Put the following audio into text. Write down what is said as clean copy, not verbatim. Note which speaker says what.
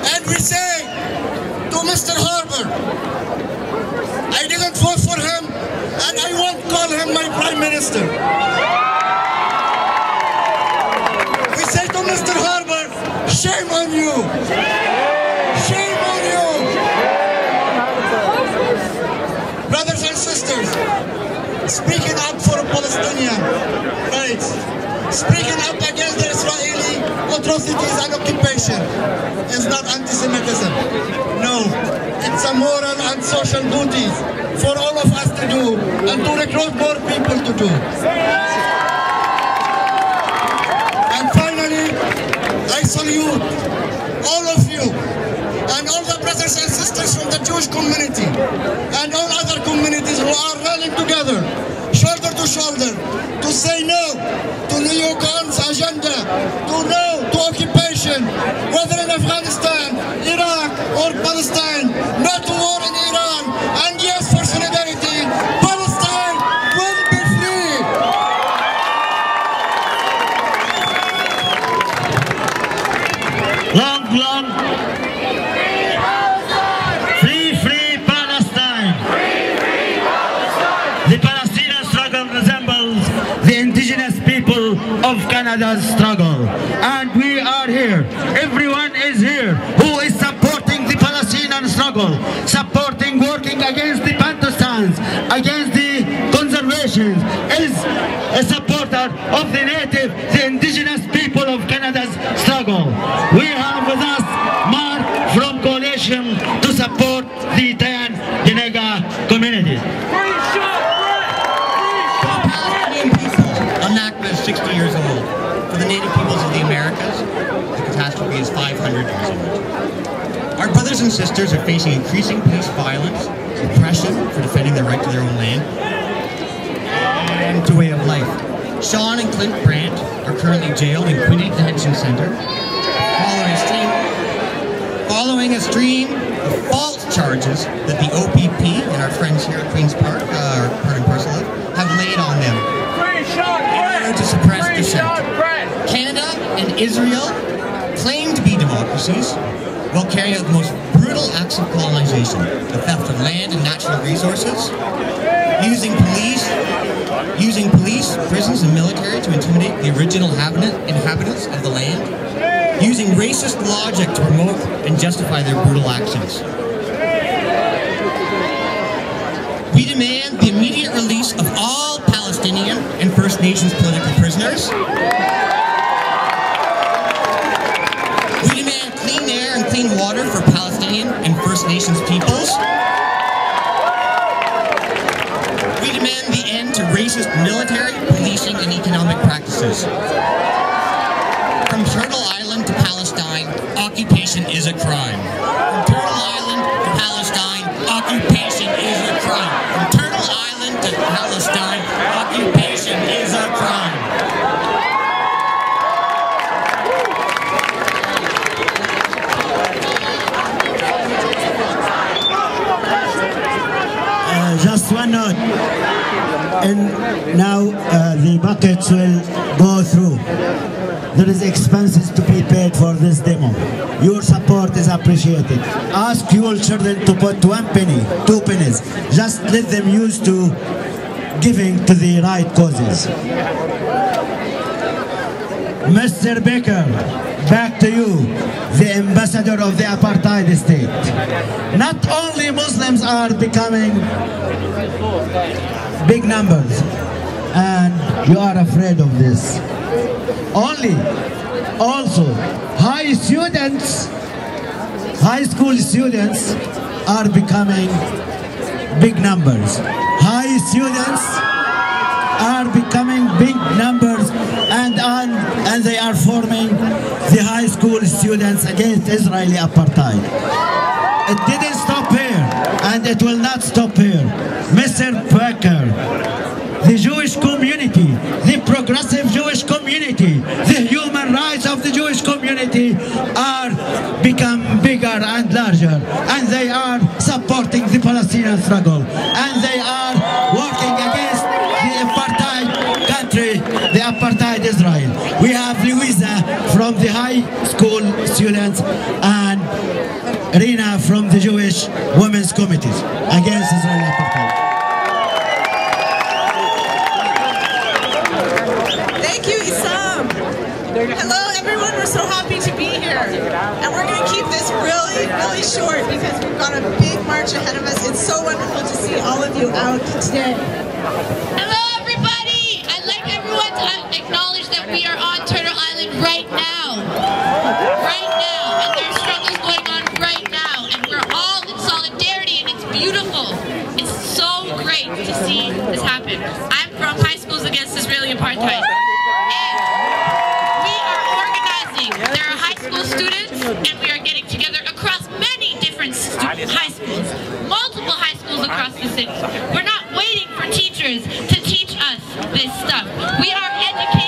Speaker 1: And we say to Mr. Harbour, I didn't vote for him, and I won't call him my Prime Minister. We say to Mr. Harbour, shame on you! Shame on you! Brothers and sisters, speaking up for Palestinian rights, speaking up against the Israeli atrocities and occupation is not anti-Semitism. No, it's a moral and social duty for all of us to do and to recruit more people to do. And finally, I salute all of you and all the brothers and sisters from the Jewish community and all other communities who are rallying together, shoulder to shoulder, to say no to neocons' agenda, to no to occupation, whether in Afghanistan, Iraq or Palestine, no to war in Iran, and yes for solidarity, Palestine will be free!
Speaker 2: Long, long, free Palestine! The Palestinian struggle resembles the indigenous people of Canada's struggle. And we are here. Everyone is here who is supporting the Palestinian struggle, supporting working against the Bantustans, against the conservations, is a supporter of the native, the indigenous people of Canada's struggle. We have with us Mark from Coalition to support the NAKBA community.
Speaker 3: NAKBA is 60 years old. For the native peoples of the Americas, the catastrophe is 500 years old. Our brothers and sisters are facing increasing police violence, oppression for defending their right to their own land, and to way of life. Sean and Clint Brandt are currently jailed in Quinte Detention Center following a stream of false charges that the OPP and our friends here at Queen's Park, have laid on them in order to suppress dissent. Canada and Israel claim to be democracies while carrying out the most brutal acts of colonization, the theft of land and natural resources, using police, prisons and military to intimidate the original inhabitants of the land, using racist logic to promote and justify their brutal actions. We demand the immediate release of all Palestinian and First Nations political prisoners. We demand clean air and clean water for Palestinian and First Nations peoples. We demand the end to racist military, policing, and economic practices. From Turtle Island to Palestine, occupation is a crime. From Turtle Island to Palestine, occupation is a crime. From Turtle Island to Palestine, occupation is a crime.
Speaker 2: Just one note. And now the buckets will go through. There is expenses to be paid for this demo. Your support is appreciated. Ask your children to put 1 penny, 2 pennies. Just let them use to giving to the right causes. Mr. Baker, back to you, the ambassador of the apartheid state. Not only Muslims are becoming big numbers, and you are afraid of this. Also, high school students are becoming big numbers. High students are becoming big numbers, and they are forming the high school students against Israeli apartheid. It didn't stop here, and it will not stop here. Mr. Becker, the Jewish community, the progressive Jewish community, the human rights of the Jewish community are become bigger and larger, and they are supporting the Palestinian struggle, and they are working against the apartheid country, the apartheid Israel. We have Louisa from the high school students, and Rina from the Jewish Women's Committees against Israeli apartheid.
Speaker 4: Thank you, Issam. Hello, everyone. We're so happy to be here. And we're going to keep this really, really short because we've got a big march ahead of us. It's so wonderful to see all of you out today.
Speaker 5: Hello, everybody. I'd like everyone to acknowledge that we are on Turtle Island right now. Right now. And there's struggles going on right now. And we're all in solidarity, and it's beautiful. It's so great to see this happen. I'm from High Schools Against Israeli Apartheid. There are high school students, and we are getting together across many different high schools, multiple high schools across the city. We're not waiting for teachers to teach us this stuff. We are educated.